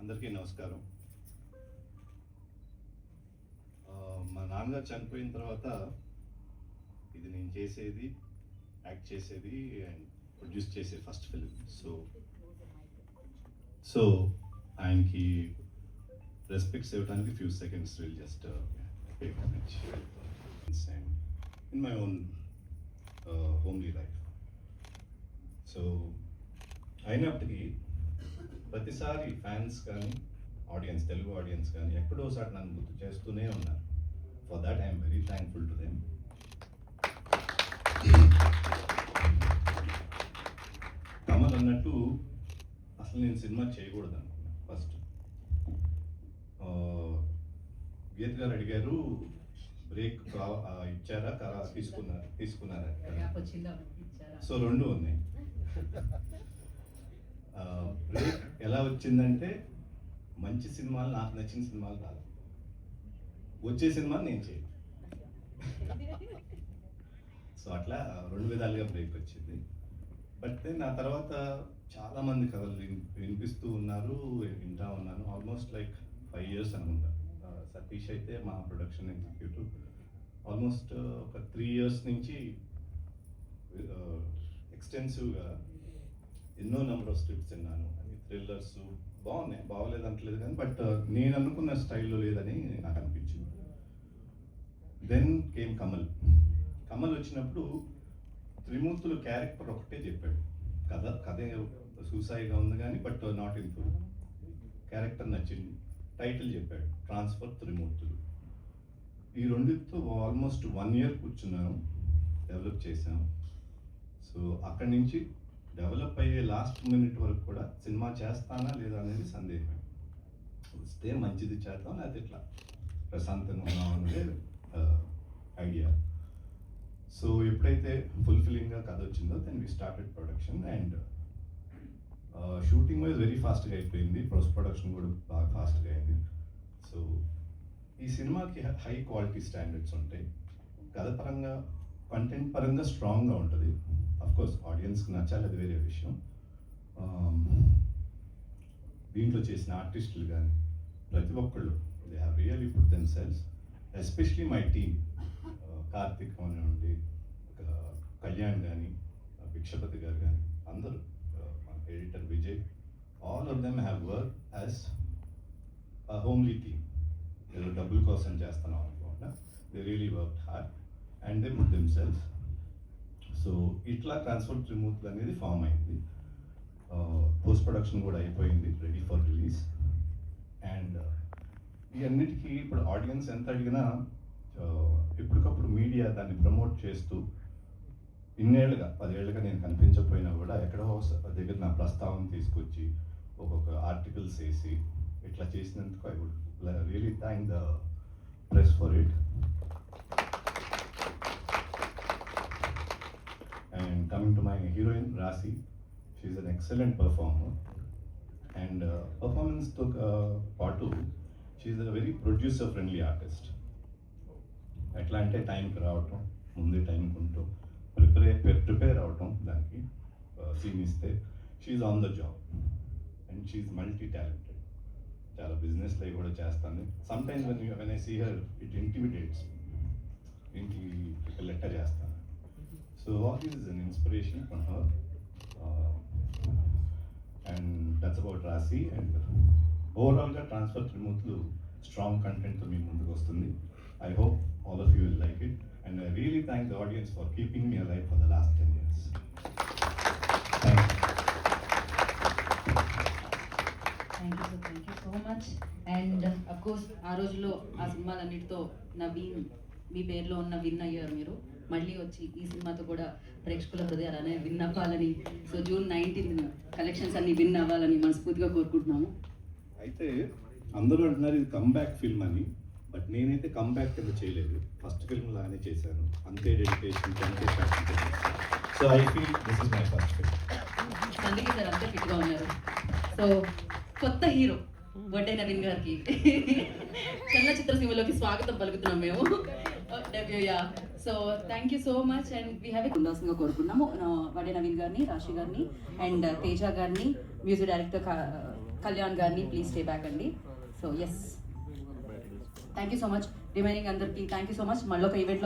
అందరికీ నమస్కారం. మా నాన్నగారు చనిపోయిన తర్వాత ఇది నేను చేసేది, యాక్ట్ చేసేది అండ్ ప్రొడ్యూస్ చేసే ఫస్ట్ ఫిలిం. సో ఆయనకి రెస్పెక్ట్స్ ఇవ్వడానికి few seconds will just pay homage and in my own homely life. So అయినప్పటికీ ప్రతిసారి ఫ్యాన్స్ కానీ ఆడియన్స్, తెలుగు ఆడియన్స్ కానీ ఎక్కడోసారి నన్ను గుర్తు చేస్తూనే ఉన్నారు. For that I'm very thankful to them. Kamal అన్నట్టు అసలు నేను సినిమా చేయకూడదు అనుకున్నాను ఫస్ట్. గీత గారు అడిగారు బ్రేక్ ఇచ్చారా తీసుకున్నారా? సో రెండు ఉన్నాయి. బ్రేక్ ఎలా వచ్చిందంటే మంచి సినిమాలు, నాకు నచ్చిన సినిమాలు రాదు, వచ్చే సినిమాలు నేను చేయను. సో అట్లా రెండు విధాలుగా బ్రేక్ వచ్చింది. బట్ దెన్ ఆ తర్వాత చాలామంది కథలు వినిపిస్తూ ఉన్నారు, వింటా ఉన్నాను. ఆల్మోస్ట్ లైక్ 5 years అనుకుంటా. సతీష్ అయితే మా ప్రొడక్షన్ ఎగ్జిక్యూటివ్ ఆల్మోస్ట్ ఒక 3 years నుంచి ఎక్స్టెన్సివ్గా ఎన్నో నెంబర్ ఆఫ్ స్క్రిప్ట్స్ విన్నాను. అది థ్రిల్లర్స్ బాగున్నాయి, బాగోలేదు అంటలేదు కానీ బట్ నేను అనుకున్న స్టైల్లో లేదని నాకు అనిపించింది. దెన్ కేమ్ కమల్ వచ్చినప్పుడు త్రిమూర్తులు క్యారెక్టర్ ఒకటే చెప్పాడు. కథ సూసాయిగా ఉంది కానీ but not in full. Character నచ్చింది, టైటిల్ చెప్పాడు ట్రాన్స్ఫర్ త్రిమూర్తులు. ఈ రెండితో ఆల్మోస్ట్ 1 year కూర్చున్నాను, డెవలప్ చేశాను. సో అక్కడి నుంచి డెవలప్ అయ్యే లాస్ట్ మినిట్ వరకు కూడా సినిమా చేస్తానా లేదా అనేది సందేహం. వస్తే మంచిది చేద్దాం, లేకపోతే ఇట్లా ప్రశాంతంగా ఉన్నాం అనేది ఐడియా. సో ఎప్పుడైతే ఫుల్ఫిల్లింగ్గా కథ వచ్చిందో then we started production and shooting wise very ఫాస్ట్గా అయిపోయింది. పోస్ట్ ప్రొడక్షన్ కూడా బాగా ఫాస్ట్గా అయింది. సో ఈ సినిమాకి హై క్వాలిటీ స్టాండర్డ్స్ ఉంటాయి. కథ పరంగా, కంటెంట్ పరంగా స్ట్రాంగ్గా ఉంటుంది. అఫ్కోర్స్ ఆడియన్స్కి నచ్చాలి, అది వేరే విషయం. దీంట్లో చేసిన ఆర్టిస్టులు కానీ ప్రతి ఒక్కళ్ళు they have really put them cells, especially my team. Karthik అవనివ్వండి, కళ్యాణ్ కానీ, భిక్షపతి గారు కానీ, అందరూ, editor Vijay, all of them have work as a homely team. ఏదో డబ్బుల కోసం చేస్తున్నాం అనుకోకుండా they really work hard and they put them cells. So ఇట్లా ట్రాన్స్ఫర్ త్రిమూర్తులు అనేది ఫామ్ అయింది. పోస్ట్ ప్రొడక్షన్ కూడా అయిపోయింది, రెడీ ఫర్ రిలీజ్. అండ్ ఈ అన్నిటికీ ఇప్పుడు ఆడియన్స్ ఎంత అడిగినా ఎప్పటికప్పుడు మీడియా దాన్ని ప్రమోట్ చేస్తూ ఇన్నేళ్ళుగా 10 ఏళ్ళుగా నేను కనిపించకపోయినా కూడా ఎక్కడో దగ్గర నా ప్రస్తావన తీసుకొచ్చి ఒక్కొక్క ఆర్టికల్స్ వేసి ఇట్లా చేసినందుకు I would really thank the press for it. And coming to my heroine Rasi, she's an excellent performer and performance took part 2. She's a very producer friendly artist. ఎట్లా అంటే టైంకి రావటం, ముందే టైంకి ఉంటూ ప్రిపేర్ అవటం, దానికి సీన్ ఇస్తే she on the job and she multi talented. చాలా బిజినెస్లో కూడా చేస్తాను. Sometimes when I see her it intimidates, ఇంటికి లెక్క చేస్తాను. So all this is an inspiration from her, and that's about Rasi. And overall ga Transfer Trimurtulu strong content to me munduku vastundi. I hope all of you will like it, and I really thank the audience for keeping me alive for the last 10 years. Thank you so much. And of course ఆ రోజులో ఆ సినిమాలన్నిటితో నవీన్, మీ పేరులో ఉన్న win అయ్యారు మీరు. మళ్ళీ వచ్చి ఈ సినిమాతో కూడా ప్రేక్షకుల హృదయాలనే విన్ అవ్వాలని, సో June 19 కలెక్షన్స్ అన్ని విన్ అవ్వాలని మనస్ఫూర్తిగా కోరుకుంటున్నాము. అయితే అందరూ అంటున్నారు ఇది కమ్బ్యాక్ ఫిల్మ్ అని, బట్ నేనైతే కమ్బ్యాక్ కింద చేయలేదు. ఫస్ట్ ఫిల్మ్ లాగానే చేశాను, అంతే డెడికేషన్, అంతే passion. So I feel this is my first film. అందుకే సార్ అంతే ఫిట్గా ఉన్నారు. సో కొత్త హీరో వడ్డే నవీన్ గారికి చలనచిత్ర సీమలోకి స్వాగతం పలుకుతున్నాం మేము. Debut. Yeah, so thank you so much. And we have ఉండాల్సిందిగా కోరుకున్నాము వడ్డే నవీన్ గారిని, రాశి గారిని అండ్ తేజ గారిని, మ్యూజిక్ డైరెక్టర్ కళ్యాణ్ గారిని ప్లీజ్ స్టే బ్యాక్ అండి. So yes, thank you so much. Remaining అందరికీ థ్యాంక్ యూ సో మచ్. మళ్ళీ ఒక ఈవెంట్లో